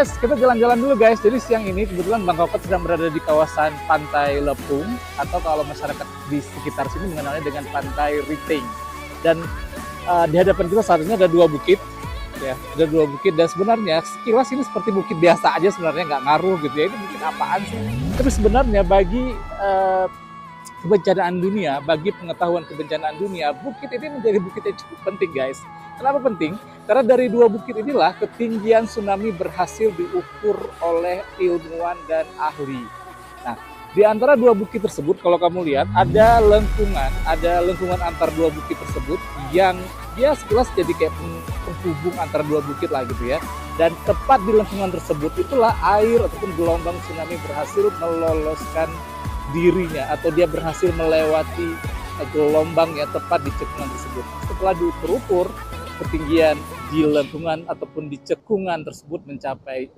Guys, kita jalan-jalan dulu guys. Jadi siang ini kebetulan Bang Kopet sedang berada di kawasan Pantai Lepung, atau kalau masyarakat di sekitar sini mengenalnya dengan Pantai Riting. Dan di hadapan kita saat ini ada dua bukit, ya, ada dua bukit. Dan sebenarnya sekilas ini seperti bukit biasa aja, sebenarnya nggak ngaruh gitu ya. Ini bukit apaan sih? Tapi sebenarnya bagi kebencanaan dunia, bagi pengetahuan kebencanaan dunia, bukit ini menjadi bukit yang cukup penting guys. Kenapa penting? Karena dari dua bukit inilah ketinggian tsunami berhasil diukur oleh ilmuwan dan ahli. Nah, di antara dua bukit tersebut, kalau kamu lihat, ada lengkungan antar dua bukit tersebut yang dia sekilas jadi kayak penghubung antara dua bukit lah gitu ya. Dan tepat di lengkungan tersebut itulah air ataupun gelombang tsunami berhasil meloloskan dirinya, atau dia berhasil melewati gelombang yang tepat di cekungan tersebut. Setelah diukur-ukur, ketinggian di lengkungan ataupun di cekungan tersebut mencapai